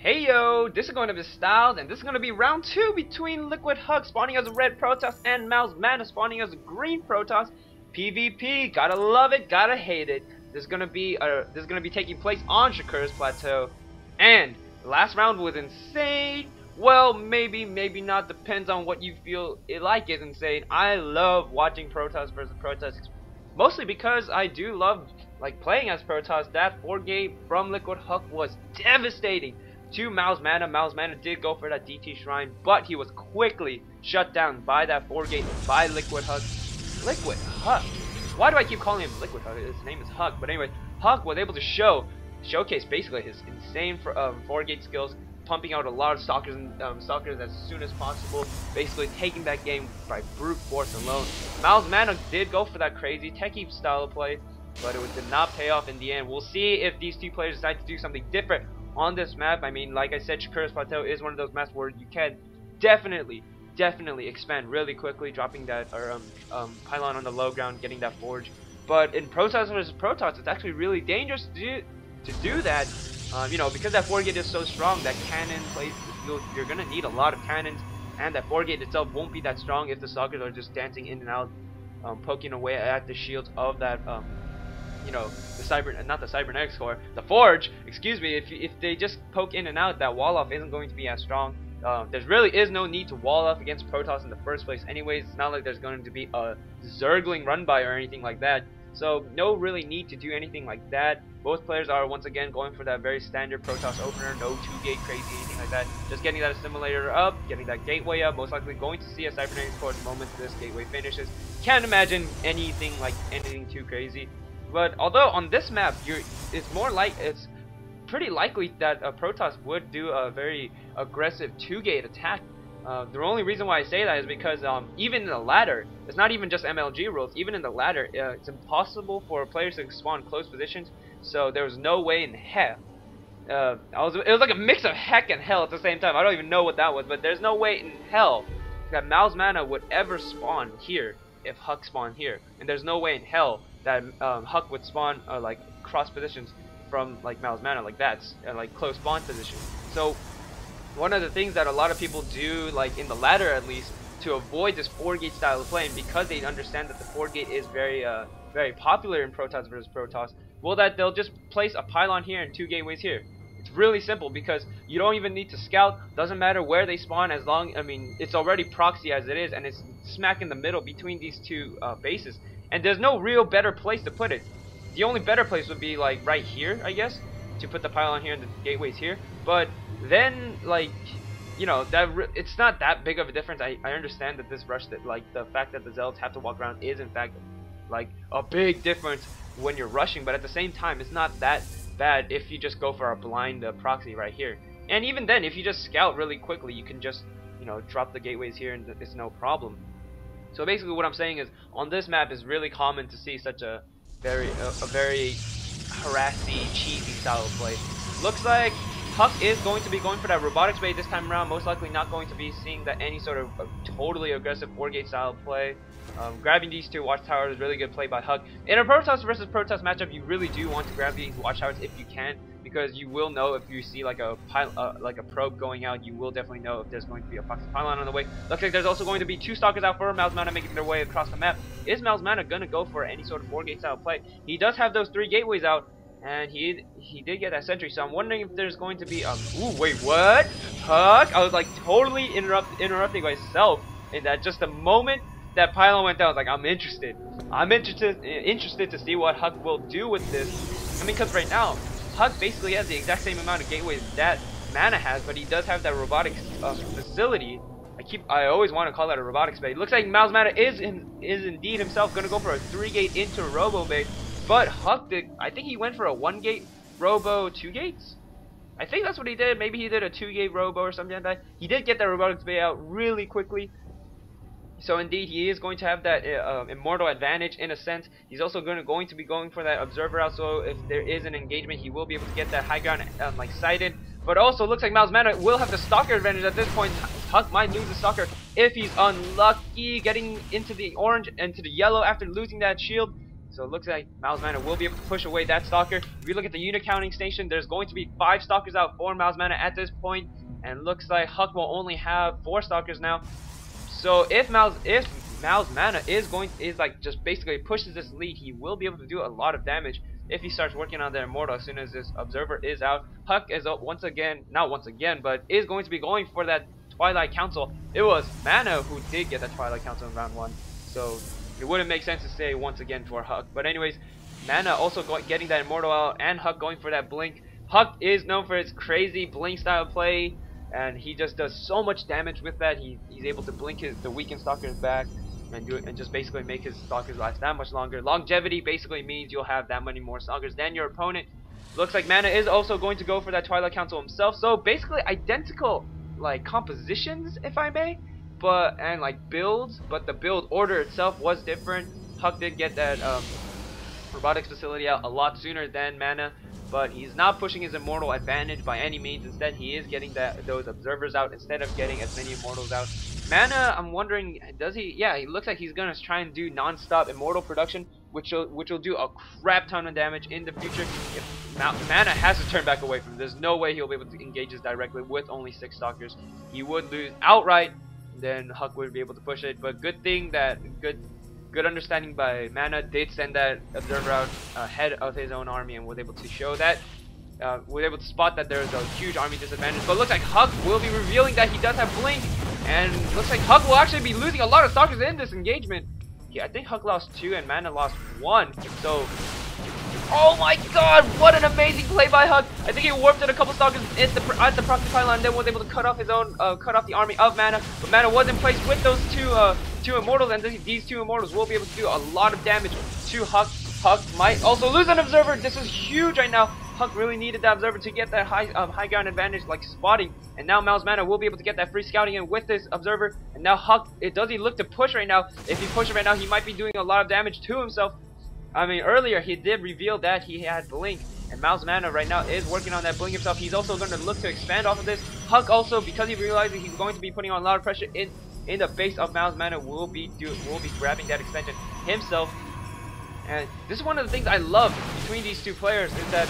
Hey yo, this is going to be Styles, and this is going to be round 2 between Liquid Hug spawning as a red Protoss and Mouse Mana spawning as a green Protoss. PvP, gotta love it, gotta hate it. This is gonna be taking place on Shakur's Plateau, and the last round was insane. Well, maybe not. Depends on what you feel it like is insane. I love watching Protoss versus Protoss, mostly because I do love playing as Protoss. That 4-gate from Liquid Hug was devastating to Mouse Mana. Mouse Mana did go for that DT Shrine, but he was quickly shut down by that 4-gate by Liquid Hug. Liquid Hug. Why do I keep calling him Liquid Hug? His name is Hug. But anyway, Hug was able to showcase basically his insane 4-gate skills, pumping out a lot of stalkers as soon as possible, basically taking that game by brute force alone. Mouse Mana did go for that crazy techie style of play, but it did not pay off in the end. We'll see if these two players decide to do something different on this map. I mean, like I said, Shakur's Plateau is one of those maps where you can definitely expand really quickly, dropping that pylon on the low ground, getting that forge. But in Protoss versus Protoss, it's actually really dangerous to do that. You know, because that 4-gate is so strong, that cannon plays. You're gonna need a lot of cannons, and that 4-gate itself won't be that strong if the stalkers are just dancing in and out, poking away at the shields of that. You know, not the cybernetics core, the forge. Excuse me. If they just poke in and out, that wall off isn't going to be as strong. There really is no need to wall off against Protoss in the first place anyways. It's not like there's going to be a Zergling run by or anything like that. So no really need to do anything like that. Both players are once again going for that very standard Protoss opener, no 2-gate crazy, anything like that. Just getting that assimilator up, getting that gateway up, most likely going to see a cybernetics core the moment this gateway finishes. Can't imagine anything too crazy. But although on this map, it's pretty likely that Protoss would do a very aggressive 2-gate attack. The only reason why I say that is because even in the ladder, it's not even just MLG rules. Even in the ladder, it's impossible for players to spawn close positions. So there was no way in hell. It was like a mix of heck and hell at the same time. I don't even know what that was, but there's no way in hell that Mouse Mana would ever spawn here if Huck spawned here, and there's no way in hell that Huck would spawn cross positions from Mouse Mana like that, close spawn position. So one of the things that a lot of people do, in the ladder at least, to avoid this 4-gate style of play, and because they understand that the 4-gate is very popular in Protoss versus Protoss, well, that they'll just place a pylon here and 2 gateways here. It's really simple because you don't even need to scout. Doesn't matter where they spawn, as long, I mean, it's already proxy as it is, and it's smack in the middle between these two bases. And there's no real better place to put it. The only better place would be right here, I guess, to put the pylon here and the gateways here. But then you know, it's not that big of a difference. I understand that this rush, the fact that the Zealots have to walk around is in fact a big difference when you're rushing, but at the same time it's not that bad if you just go for a blind proxy right here. And even then, if you just scout really quickly, you can just, you know, drop the gateways here and it's no problem. So basically what I'm saying is, on this map it's really common to see such a very harassy, cheesy style of play. Looks like Huck is going to be going for that robotics bait this time around, most likely not going to be seeing that any sort of totally aggressive 4-gate style of play. Grabbing these 2 watchtowers is really good play by Huck. In a Protoss versus Protoss matchup, you really do want to grab these watchtowers if you can, because you will know if you see a probe going out, you will definitely know if there's going to be a proxy pylon on the way. Looks like there's also going to be 2 stalkers out for Mouse Mana making their way across the map. Is Mouse Mana gonna go for any sort of 4-gate style play? He does have those 3 gateways out, and he did get that sentry, so I'm wondering if there's going to be ooh, wait, what? Huck? I was totally interrupting myself in that. Just the moment that pylon went down, I was I'm interested. I'm interested to see what Huck will do with this. I mean, because right now Huck basically has the exact same amount of gateways that Mana has, but he does have that robotics facility. I always want to call that a robotics bait. It looks like Mouse Mana is indeed himself going to go for a 3-gate into Robo bait. But Huck I think he went for a 1-gate Robo 2 gates? I think that's what he did. Maybe he did a 2-gate Robo or something like that. He did get that robotics bay out really quickly. So indeed, he is going to have that immortal advantage in a sense. He's also going to be going for that observer out, so if there is an engagement, he will be able to get that high ground sighted. But also, looks like Mouse Mana will have the stalker advantage at this point. Huck might lose the stalker if he's unlucky, getting into the orange and to the yellow after losing that shield. So it looks like Mouse Mana will be able to push away that Stalker. If you look at the unit counting station, there's going to be 5 Stalkers out for Mouse Mana at this point, and it looks like Huck will only have 4 Stalkers now. So if Mouse Mana is like just basically pushes this lead, he will be able to do a lot of damage if he starts working on the Immortal as soon as this Observer is out. Huck is not once again, but is going to be going for that Twilight Council. It was Mana who did get that Twilight Council in round 1, so it wouldn't make sense to say once again for Huck. But anyways, Mana also getting that Immortal out, and Huck going for that Blink. Huck is known for his crazy Blink style play, and he just does so much damage with that. He's able to blink the weakened Stalkers back and just basically make his Stalkers last that much longer. Longevity basically means you'll have that many more Stalkers than your opponent. Looks like Mana is also going to go for that Twilight Council himself. So basically identical like compositions, if I may, and like builds, but the build order itself was different. Huck did get that robotics facility out a lot sooner than Mana, but he's not pushing his Immortal advantage by any means. Instead, he is getting those Observers out instead of getting as many Immortals out. Mana, I'm wondering, does he? Yeah, he looks like he's gonna try and do non-stop Immortal production, which will do a crap ton of damage in the future. If Mana has to turn back away from him, there's no way he'll be able to engage this directly with only 6 Stalkers. He would lose outright. Then Huck would be able to push it. But good thing that good understanding by Mana did send that Observer out ahead of his own army and was able to show that. Was able to spot that there's a huge army disadvantage. But looks like Huck will be revealing that he does have Blink, and looks like Huck will actually be losing a lot of Stalkers in this engagement. Yeah, I think Huck lost 2 and Mana lost 1. So, oh my God, what an amazing play by Huck! I think he warped in a couple Stalkers at the proxy pylon, and then was able to cut off his own, cut off the army of Mana. But Mana was in place with those two Immortals, and these 2 Immortals will be able to do a lot of damage to Huck. Huck might also lose an Observer. This is huge right now. Huck really needed that Observer to get that high ground advantage, like spotting, and now Mouse Mana will be able to get that free scouting in with this Observer. And now Huck, does he look to push right now? If he pushes right now, he might be doing a lot of damage to himself. I mean, earlier he did reveal that he had Blink, and Mouse Mana right now is working on that Blink himself. He's also going to look to expand off of this. Huck also, because he realizes he's going to be putting on a lot of pressure in the base of Mouse Mana, will be grabbing that extension himself. And this is one of the things I love between these 2 players is that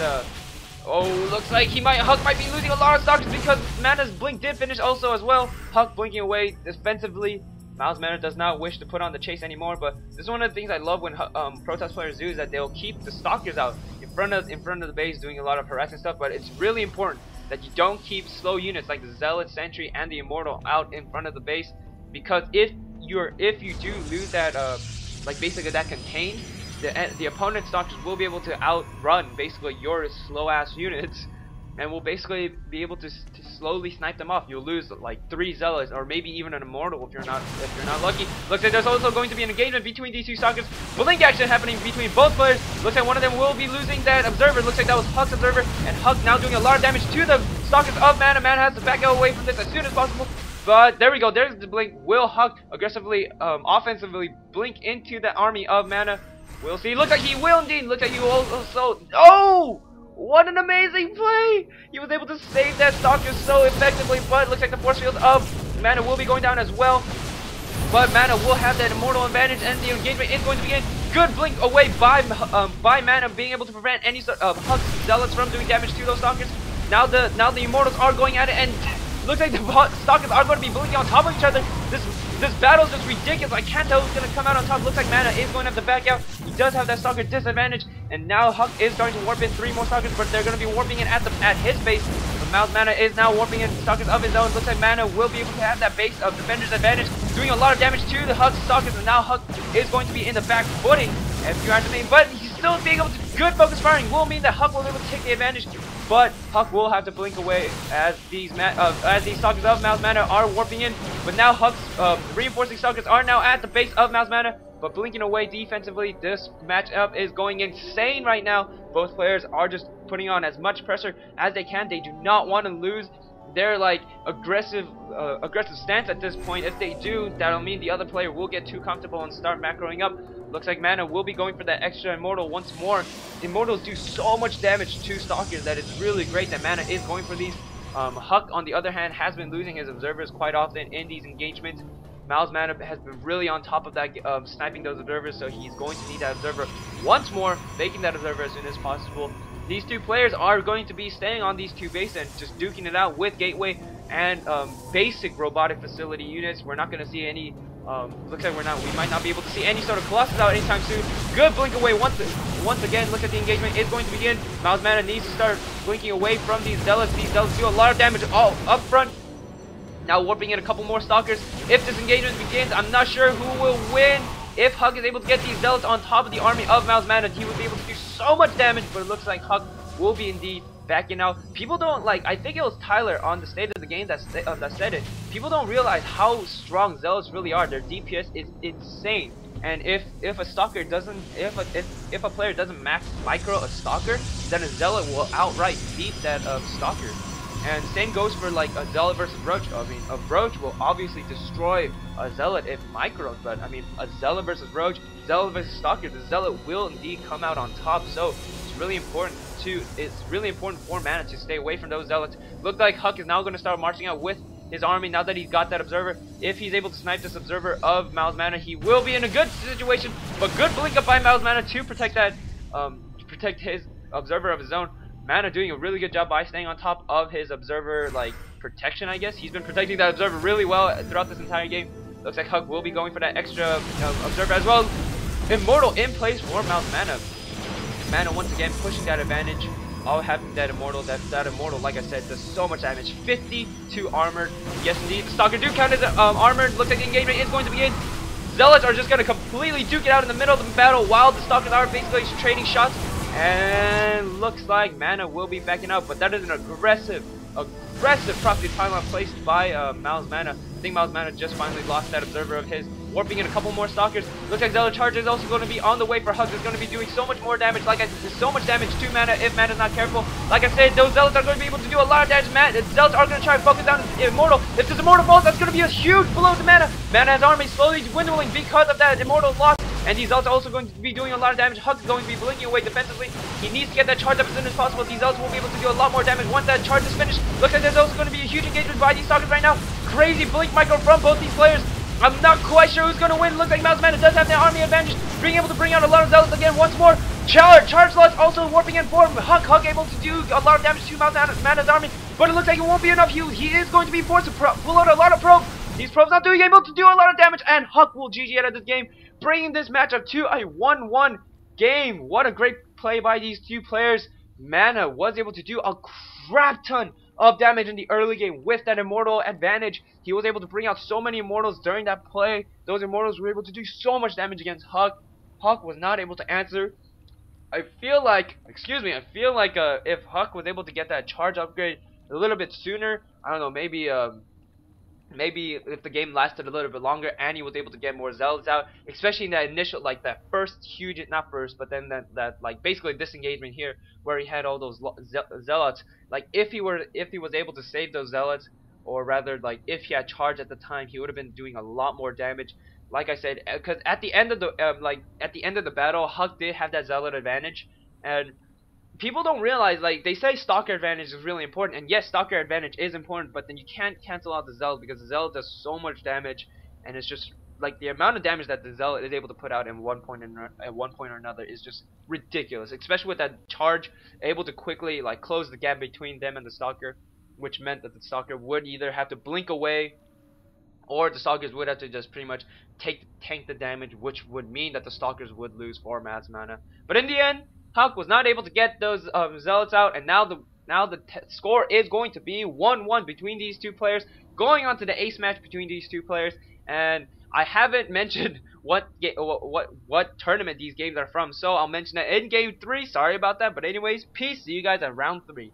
oh, looks like Huck might be losing a lot of Stalkers because Mana's Blink did finish also as well. Huck blinking away defensively. Mouse Mana does not wish to put on the chase anymore, but this is one of the things I love when Protoss players do, is that they'll keep the Stalkers out in front of the base doing a lot of harassing stuff. But it's really important that you don't keep slow units like the Zealot, Sentry, and the Immortal out in front of the base, because if you do lose that like basically that contain, the opponent's Stalkers will be able to outrun basically your slow ass units, and will basically be able to slowly snipe them off. You'll lose like 3 Zealots, or maybe even an Immortal if you're not lucky. Looks like there's also going to be an engagement between these 2 Stalkers. Blink action happening between both players. Looks like one of them will be losing that Observer. Looks like that was Huck's Observer, and Huck now doing a lot of damage to the Stalkers of Mana. Mana has to back out away from this as soon as possible. But there we go. There's the Blink. Will Huck aggressively, offensively blink into the army of Mana? We'll see. Looks like he will indeed. Looks like he will also. Oh! What an amazing play! He was able to save that Stalker so effectively, but looks like the force field of Mana will be going down as well. But Mana will have that Immortal advantage, and the engagement is going to begin. Good blink away by Mana, being able to prevent any sort of Huck's Zealots from doing damage to those Stalkers. Now the Immortals are going at it, and looks like the Stalkers are going to be blinking on top of each other. This battle is just ridiculous. I can't tell who's going to come out on top. Looks like Mana is going to have to back out. He does have that Stalker disadvantage, and now Huck is starting to warp in 3 more Stalkers, but they're going to be warping in at his base. But Mouse Mana is now warping in Stalkers of his own. Looks like Mana will be able to have that base of Defender's advantage, doing a lot of damage to the Huck's Stalkers, and now Huck is going to be in the back footing, if you ask me. But he's still being able to. Good focus firing will mean that Huck will be able to take the advantage. But Huck will have to blink away as these Stalkers of Mouse Mana are warping in. But now Huck's reinforcing Stalkers are now at the base of Mouse Mana, but blinking away defensively. This matchup is going insane right now. Both players are just putting on as much pressure as they can. They do not want to lose their like aggressive stance at this point. If they do, that'll mean the other player will get too comfortable and start macroing up. Looks like Mana will be going for that extra Immortal once more. Immortals do so much damage to Stalkers that it's really great that Mana is going for these. Huck, on the other hand, has been losing his Observers quite often in these engagements. Miles Mana has been really on top of that, sniping those observers, so he's going to need that observer once more, making that observer as soon as possible. These two players are going to be staying on these two bases and just duking it out with Gateway and basic robotic facility units. We're not going to see any. Looks like we might not be able to see any sort of Colossus out anytime soon. Good blink away once again. Look at the engagement is going to begin. Miles Mana needs to start blinking away from these Zealots. These Zealots do a lot of damage all up front. Now warping in a couple more Stalkers. If this engagement begins, I'm not sure who will win. If Huck is able to get these Zealots on top of the army of Miles Mana, he will be able to do so much damage, but it looks like Huck will be indeed backing out. People don't I think it was Tyler on the State of the Game that said it. People don't realize how strong Zealots really are. Their DPS is insane. And if a stalker doesn't, if a player doesn't max micro a stalker, then a Zealot will outright beat that stalker. And same goes for like a Zealot versus Roach. I mean, a Roach will obviously destroy a Zealot if microed, but I mean, a Zealot versus Roach, Zealot versus Stalker, the Zealot will indeed come out on top. So it's really important for Mana to stay away from those Zealots. Look like Huck is now going to start marching out with his army now that he's got that observer. If he's able to snipe this observer of Miles Mana, he will be in a good situation. But good blink up by Miles Mana to protect that, protect his observer of his own. Mana doing a really good job by staying on top of his observer, protection, I guess. He's been protecting that observer really well throughout this entire game. Looks like Huck will be going for that extra observer as well. Immortal in place for Miles Mana. Mana once again pushing that advantage. All having that immortal, like I said, does so much damage. 52 armored. Yes, indeed. The Stalker do count as armored. Looks like the engagement is going to begin. Zealots are just going to completely duke it out in the middle of the battle while the Stalkers are basically trading shots. And looks like Mana will be backing out, but that is an aggressive property pylon placed by Miles Mana. I think Miles Mana just finally lost that observer of his. Warping in a couple more Stalkers. Looks like Zealot Charge is also going to be on the way for Huck. Is going to be doing so much more damage. Like I said, there's so much damage to Mana if Mana's not careful. Like I said, those Zealots are going to be able to do a lot of damage. Zealots are going to try and focus down Immortal. If this Immortal falls, that's going to be a huge blow to Mana. Mana's army slowly dwindling because of that Immortal loss. And these Zealots are also going to be doing a lot of damage. Huck is going to be blinking away defensively. He needs to get that charge up as soon as possible. These Zealots will be able to do a lot more damage once that charge is finished. Looks like there's also going to be a huge engagement by these Stalkers right now. Crazy blink micro from both these players. I'm not quite sure who's going to win. Looks like Miles Mana does have the army advantage, being able to bring out a lot of Zealots again once more. Charge slots also warping in for Huck able to do a lot of damage to Miles Mana's army, but it looks like it won't be enough. He is going to be forced to pull out a lot of probes. These probes not doing able to do a lot of damage, and Huck will GG out of this game, bringing this matchup to a 1-1 game. What a great play by these two players. Mana was able to do a crap ton of damage in the early game with that Immortal advantage. He was able to bring out so many Immortals during that play. Those Immortals were able to do so much damage against Huck. Huck was not able to answer. I feel like if Huck was able to get that charge upgrade a little bit sooner, I don't know, maybe if the game lasted a little bit longer and he was able to get more Zealots out, especially in that initial, that first huge, not first, but then that basically disengagement here where he had all those Zealots. If he was able to save those Zealots, or rather if he had charge at the time, he would have been doing a lot more damage. Like I said, because at the end of the battle, Huck did have that Zealot advantage, and people don't realize, they say Stalker advantage is really important, and yes, Stalker advantage is important, but then you can't cancel out the Zealot because the Zealot does so much damage, and it's just the amount of damage that the Zealot is able to put out at one point or another is just ridiculous, especially with that charge able to quickly close the gap between them and the Stalker, which meant that the Stalker would either have to blink away, or the Stalkers would have to just pretty much tank the damage, which would mean that the Stalkers would lose 4 Miles Mana. But in the end, Huck was not able to get those Zealots out, and now the score is going to be 1-1 between these two players, going on to the ace match between these two players. And I haven't mentioned what tournament these games are from, so I'll mention that in game 3. Sorry about that, but anyways, peace. See you guys at round 3.